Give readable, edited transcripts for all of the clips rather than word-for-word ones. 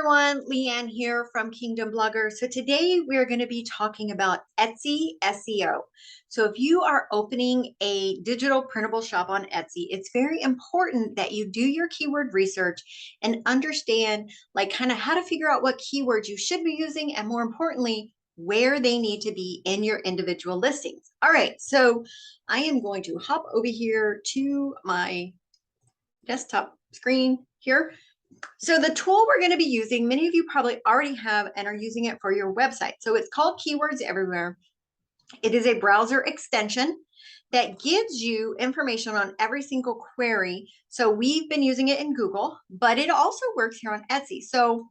everyone, Leanne here from Kingdom Blogger. So today we are going to be talking about Etsy SEO. So if you are opening a digital printable shop on Etsy, it's very important that you do your keyword research and understand like kind of how to figure out what keywords you should be using and more importantly, where they need to be in your individual listings. All right, so I am going to hop over here to my desktop screen here. So the tool we're going to be using, many of you probably already have and are using it for your website. So it's called Keywords Everywhere. It is a browser extension that gives you information on every single query. So we've been using it in Google, but it also works here on Etsy. So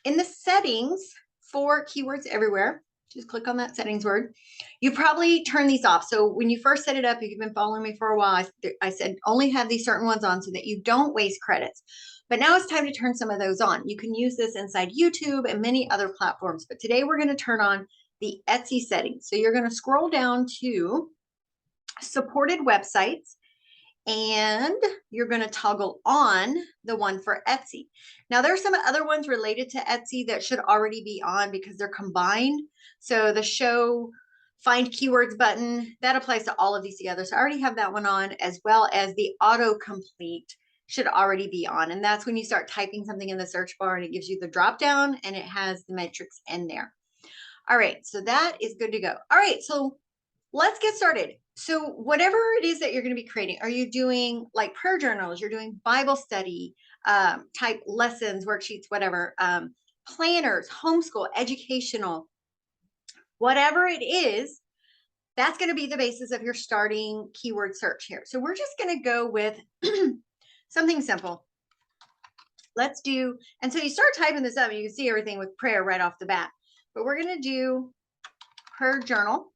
in the settings for Keywords Everywhere, just click on that settings word. You probably turn these off. So when you first set it up, if you've been following me for a while, I said only have these certain ones on so that you don't waste credits. But now it's time to turn some of those on. You can use this inside YouTube and many other platforms. But today we're going to turn on the Etsy settings. So you're going to scroll down to supported websites and you're going to toggle on the one for Etsy. Now there's some other ones related to Etsy that should already be on because they're combined. So the show find keywords button, that applies to all of these together. So I already have that one on, as well as the autocomplete should already be on. And that's when you start typing something in the search bar and it gives you the drop down and it has the metrics in there. All right, so that is good to go. All right, so let's get started. So whatever it is that you're going to be creating, are you doing like prayer journals? You're doing Bible study type lessons, worksheets, whatever, planners, homeschool, educational, whatever it is, that's going to be the basis of your starting keyword search here. So we're just going to go with something simple. Let's do, and so you start typing this up and you can see everything with prayer right off the bat, but we're going to do prayer journal.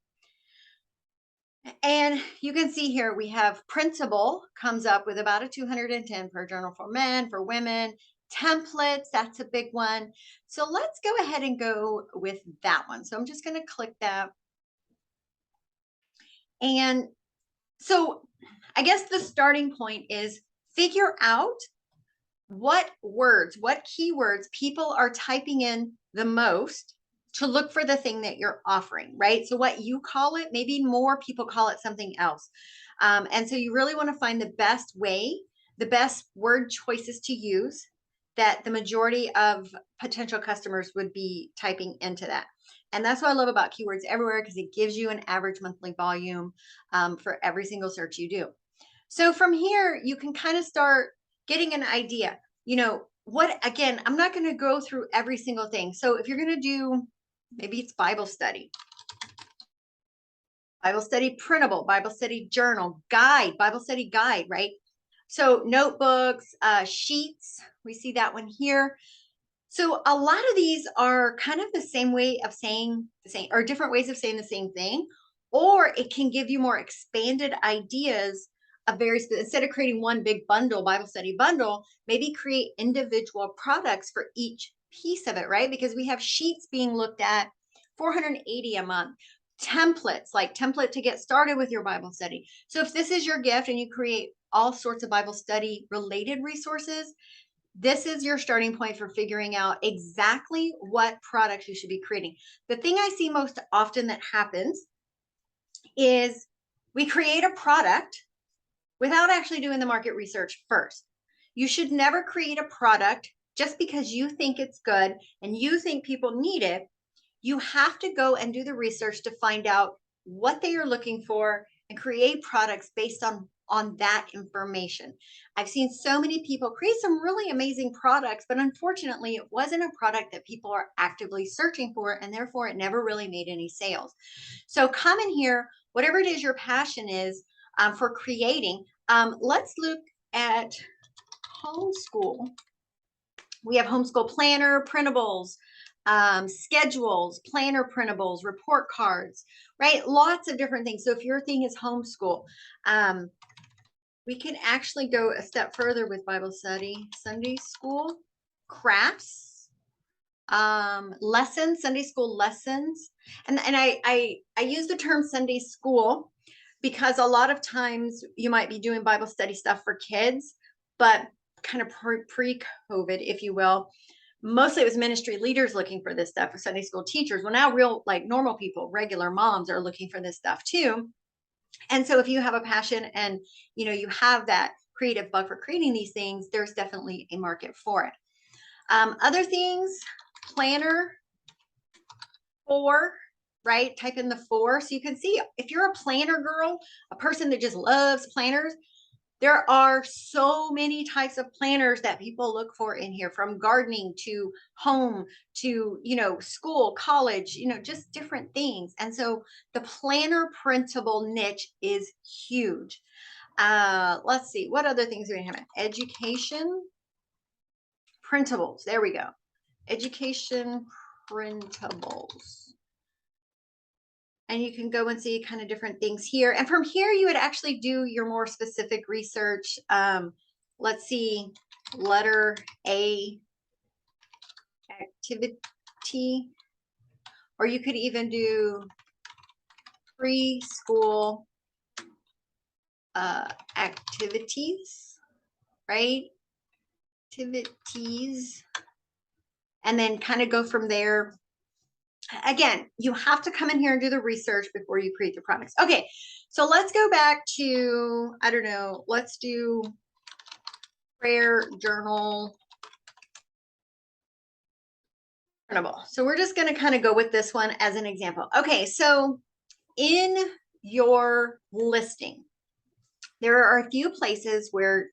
And you can see here we have printable comes up with about a 210 per journal for men, for women. Templates, that's a big one. So let's go ahead and go with that one. So I'm just going to click that. And so I guess the starting point is figure out what words, what keywords people are typing in the most to look for the thing that you're offering, right? So what you call it, maybe more people call it something else. And so you really want to find the best way, the best word choices to use that the majority of potential customers would be typing into that. And that's what I love about Keywords Everywhere, because it gives you an average monthly volume for every single search you do. So from here, you can kind of start getting an idea, you know, what, again, I'm not going to go through every single thing. So if you're going to do, maybe it's Bible study printable, Bible study journal, guide, Bible study guide, right? So notebooks, sheets, we see that one here. So a lot of these are kind of the same way of saying the same, or different ways of saying the same thing, or it can give you more expanded ideas of instead of creating one big bundle, Bible study bundle, maybe create individual products for each piece of it, right? Because we have sheets being looked at 480 a month, templates, like template to get started with your Bible study. So if this is your gift and you create all sorts of Bible study related resources, this is your starting point for figuring out exactly what products you should be creating. The thing I see most often that happens is we create a product without actually doing the market research first. You should never create a product just because you think it's good and you think people need it. You have to go and do the research to find out what they are looking for and create products based on that information. I've seen so many people create some really amazing products, but unfortunately it wasn't a product that people are actively searching for, and therefore it never really made any sales. So come in here, whatever it is your passion is for creating. Let's look at homeschool. We have homeschool planner, printables, schedules, planner printables, report cards, right? Lots of different things. So if your thing is homeschool, we can actually go a step further with Bible study, Sunday school, crafts, lessons, Sunday school lessons. And I use the term Sunday school because a lot of times you might be doing Bible study stuff for kids, but kind of pre-COVID, if you will. Mostly it was ministry leaders looking for this stuff, Sunday school teachers. Well, now real like normal people, regular moms are looking for this stuff too. And so if you have a passion and you have that creative bug for creating these things, there's definitely a market for it. Other things, planner 4, right? Type in the 4 so you can see if you're a planner girl, a person that just loves planners. There are so many types of planners that people look for in here, from gardening to home to, school, college, just different things. And so the planner printable niche is huge. Let's see, what other things do we have? Education printables. There we go. Education printables. And you can go and see kind of different things here. And from here, you would actually do your more specific research. Let's see, letter A, activity, or you could even do preschool activities, right? Activities, and then kind of go from there. Again, you have to come in here and do the research before you create the products. Okay, so let's go back to, I don't know, let's do prayer journal printable. So we're just going to kind of go with this one as an example. Okay, so in your listing, there are a few places where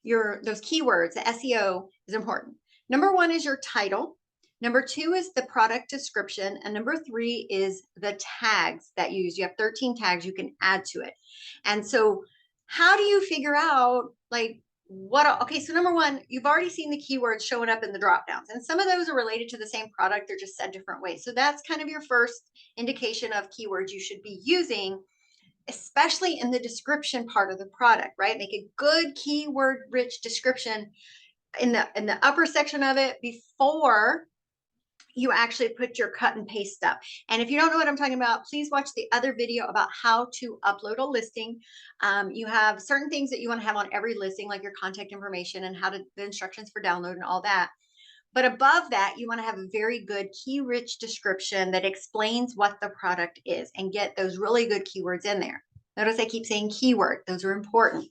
those keywords, the SEO is important. Number 1 is your title. Number 2 is the product description. And number 3 is the tags that you use. You have 13 tags you can add to it. And so how do you figure out like okay, so number 1, you've already seen the keywords showing up in the drop downs, and some of those are related to the same product. They're just said different ways. So that's kind of your first indication of keywords you should be using, especially in the description part of the product, right? Make a good keyword rich description in the upper section of it before you actually put your cut and paste stuff. And if you don't know what I'm talking about, please watch the other video about how to upload a listing. You have certain things that you want to have on every listing, like your contact information and the instructions for download and all that. But above that, you want to have a very good key-rich description that explains what the product is and get those really good keywords in there. Notice I keep saying keyword. Those are important.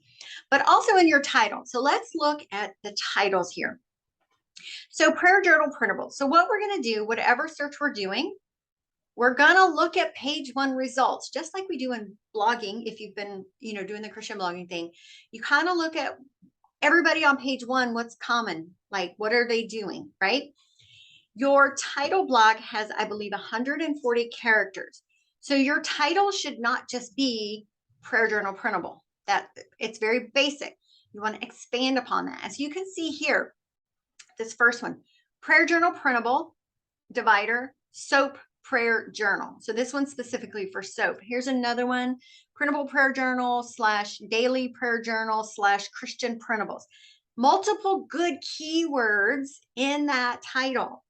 But also in your title. So let's look at the titles here. So prayer journal printable. So what we're going to do, whatever search we're doing, we're going to look at page 1 results, just like we do in blogging. If you've been, doing the Christian blogging thing, you kind of look at everybody on page 1, what's common, like what are they doing, right? Your title block has, I believe, 140 characters. So your title should not just be prayer journal printable. That it's very basic. You want to expand upon that. As you can see here, this first one, prayer journal printable, divider, soap prayer journal. So this one's specifically for soap. Here's another one, printable prayer journal / daily prayer journal / Christian printables. Multiple good keywords in that title.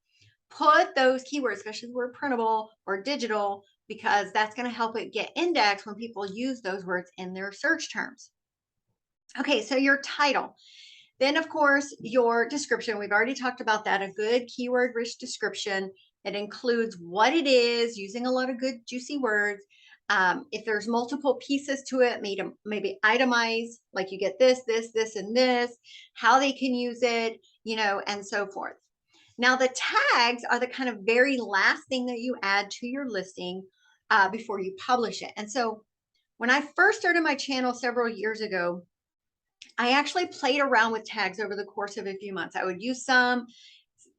Put those keywords, especially the word printable or digital, because that's going to help it get indexed when people use those words in their search terms. Okay, so your title. Then, of course, your description. We've already talked about that. A good keyword-rich description that includes what it is, using a lot of good, juicy words. If there's multiple pieces to it, maybe itemize, like you get this, this, this, and this, how they can use it, and so forth. Now, the tags are the kind of very last thing that you add to your listing before you publish it. And so when I first started my channel several years ago, I actually played around with tags over the course of a few months. I would use some.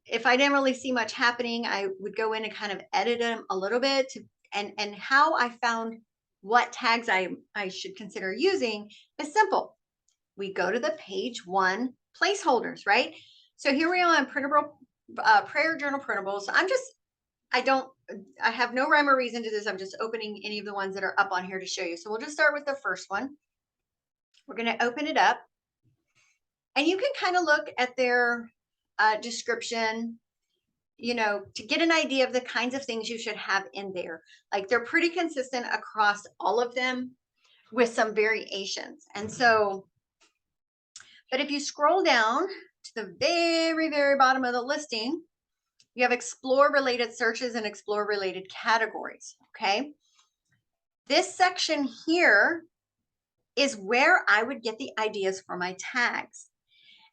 If I didn't really see much happening, I would go in and kind of edit them a little bit and how I found what tags I should consider using is simple. We go to the page 1 placeholders, right? So here we are on printable prayer journal printables. I have no rhyme or reason to this. I'm just opening any of the ones that are up on here to show you. So we'll just start with the first one. We're going to open it up, and you can kind of look at their description, to get an idea of the kinds of things you should have in there. Like they're pretty consistent across all of them with some variations. And so But if you scroll down to the very, very bottom of the listing, you have explore related searches and explore related categories. Okay. This section here is where I would get the ideas for my tags.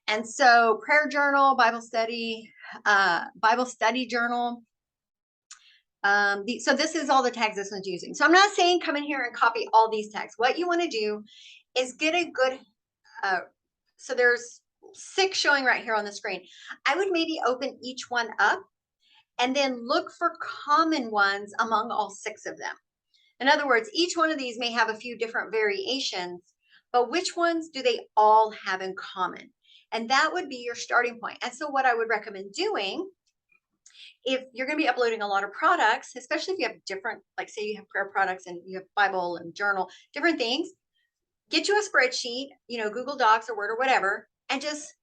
And so prayer journal, Bible study journal. So this is all the tags this one's using. So I'm not saying come in here and copy all these tags. What you want to do is get a good, so there's 6 showing right here on the screen. I would maybe open each one up and then look for common ones among all 6 of them. In other words, each one of these may have a few different variations, but which ones do they all have in common? And that would be your starting point. And so what I would recommend doing, if you're going to be uploading a lot of products, especially if you have different, like say you have prayer products and you have Bible and journal, different things, get you a spreadsheet, Google Docs or Word or whatever, and just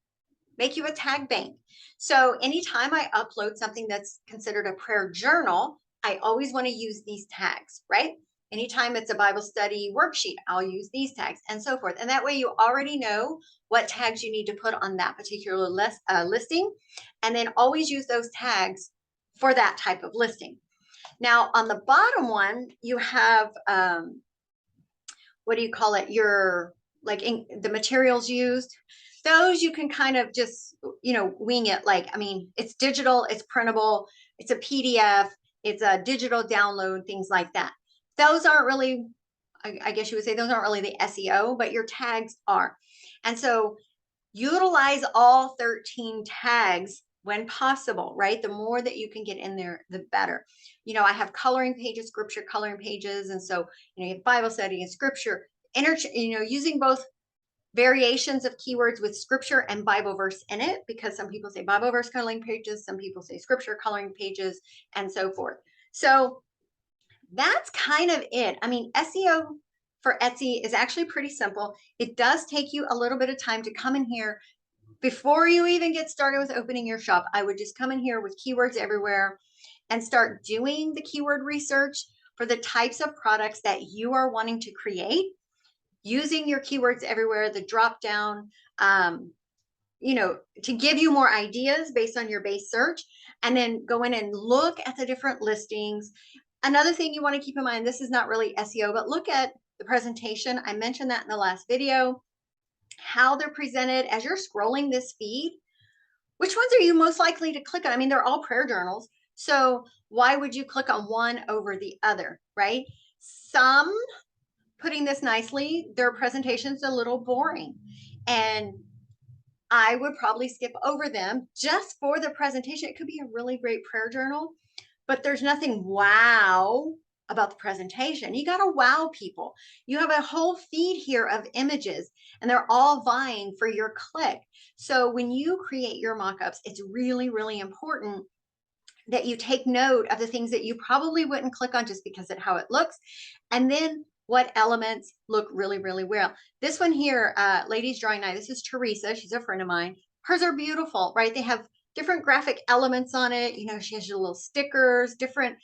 make you a tag bank. So anytime I upload something that's considered a prayer journal, I always want to use these tags, right? Anytime it's a Bible study worksheet, I'll use these tags and so forth. And that way you already know what tags you need to put on that particular listing. And then always use those tags for that type of listing. Now on the bottom one, you have, what do you call it? Your, the materials used. Those you can kind of just, wing it. It's digital, it's printable, it's a PDF, it's a digital download, things like that. Those aren't really, I guess you would say those aren't really the SEO, but your tags are. And so utilize all 13 tags when possible, right? The more that you can get in there, the better. I have coloring pages, scripture coloring pages. And so, you have Bible study and scripture, using both variations of keywords with scripture and Bible verse in it, because some people say Bible verse coloring pages, some people say scripture coloring pages, and so forth. So that's kind of it. SEO for Etsy is actually pretty simple. It does take you a little bit of time to come in here. Before you even get started with opening your shop, I would just come in here with keywords everywhere and start doing the keyword research for the types of products that you are wanting to create, using your keywords everywhere, the drop down, to give you more ideas based on your base search, and then go in and look at the different listings. Another thing you want to keep in mind, this is not really SEO, but look at the presentation. I mentioned that in the last video, how they're presented as you're scrolling this feed. Which ones are you most likely to click on? They're all prayer journals. So why would you click on one over the other, right? Some, putting this nicely, their presentation's a little boring. And I would probably skip over them just for the presentation. It could be a really great prayer journal, but there's nothing wow about the presentation. You got to wow people. You have a whole feed here of images and they're all vying for your click. So when you create your mock-ups, it's really, really important that you take note of the things that you probably wouldn't click on just because of how it looks. And then what elements look really, really well. This one here, Ladies Drawing Night, this is Teresa. She's a friend of mine. Hers are beautiful, right? They have different graphic elements on it. She has your little stickers, different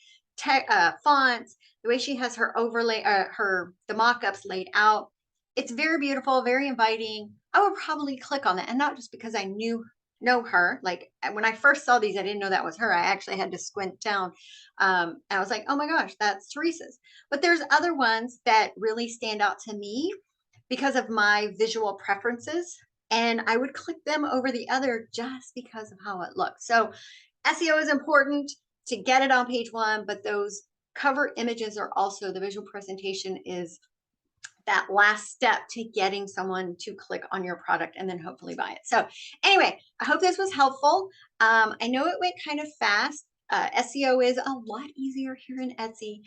fonts, the way she has her overlay, the mock-ups laid out. It's very beautiful, very inviting. I would probably click on that, and not just because I know her. Like when I first saw these, I didn't know that was her. I actually had to squint down. And I was like, oh my gosh, that's Teresa's. But there's other ones that really stand out to me because of my visual preferences. And I would click them over the other just because of how it looks. So SEO is important to get it on page 1, but those cover images are also, the visual presentation is that last step to getting someone to click on your product and then hopefully buy it. So anyway, I hope this was helpful. I know it went kind of fast. SEO is a lot easier here in Etsy.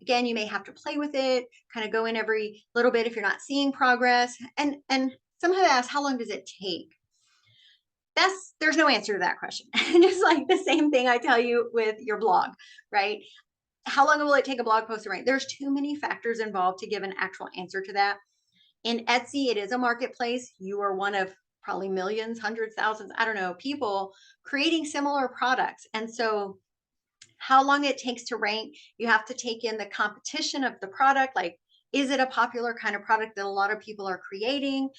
Again, you may have to play with it, kind of go in every little bit if you're not seeing progress. And some have asked, how long does it take? There's no answer to that question. Just like the same thing I tell you with your blog, right? How long will it take a blog post to rank? There's too many factors involved to give an actual answer to that. In Etsy, it is a marketplace. You are one of probably millions, hundreds, thousands, I don't know, people creating similar products. And so how long it takes to rank, you have to take in the competition of the product. Like Is it a popular kind of product that a lot of people are creating?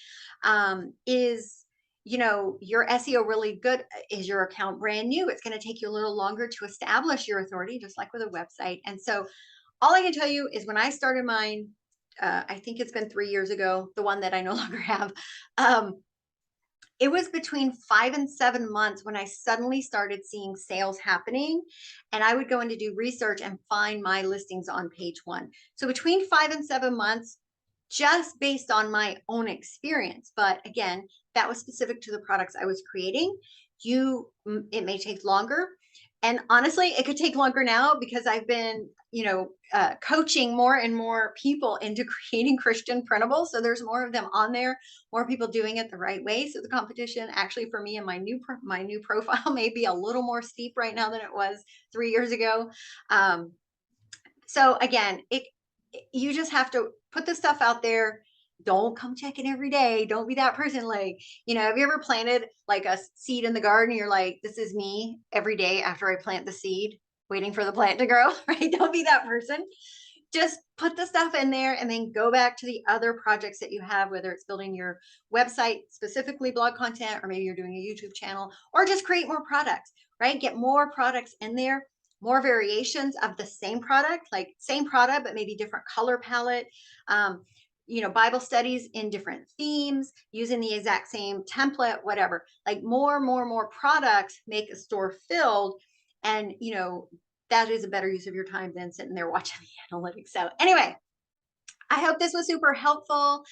Is, you know, your SEO really good? Is your account brand new? It's going to take you a little longer to establish your authority, just like with a website. And so all I can tell you is when I started mine, I think it's been 3 years ago, the one that I no longer have. It was between 5 and 7 months when I suddenly started seeing sales happening, and I would go in to do research and find my listings on page one. So between 5 and 7 months, just based on my own experience. But again, that was specific to the products I was creating. It may take longer. And honestly, it could take longer now because I've been, coaching more and more people into creating Christian printables. So there's more of them on there, more people doing it the right way. So the competition actually for me and my new profile may be a little more steep right now than it was 3 years ago. So again, you just have to put the stuff out there. Don't come check it every day. Don't be that person. Like, have you ever planted like a seed in the garden? You're like, this is me every day after I plant the seed, waiting for the plant to grow, right? Don't be that person. Just put the stuff in there and then go back to the other projects that you have, whether it's building your website, specifically blog content, or maybe you're doing a YouTube channel, or just create more products, right? Get more products in there, more variations of the same product, like same product, but maybe different color palette. Bible studies in different themes, using the exact same template, whatever. Like more products make a store filled. And, that is a better use of your time than sitting there watching the analytics. So anyway, I hope this was super helpful.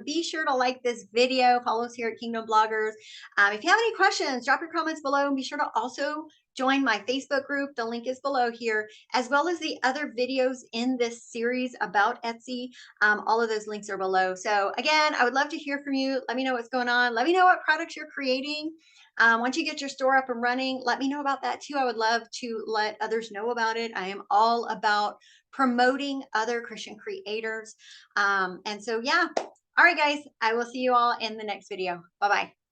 Be sure to like this video, follow us here at Kingdom Bloggers. If you have any questions, drop your comments below, and be sure to also join my Facebook group. The link is below here, as well as the other videos in this series about Etsy. All of those links are below. So again, I would love to hear from you. Let me know what's going on. Let me know what products you're creating. Once you get your store up and running, let me know about that too. I would love to let others know about it. I am all about promoting other Christian creators. And so, yeah. All right, guys, I will see you all in the next video. Bye-bye.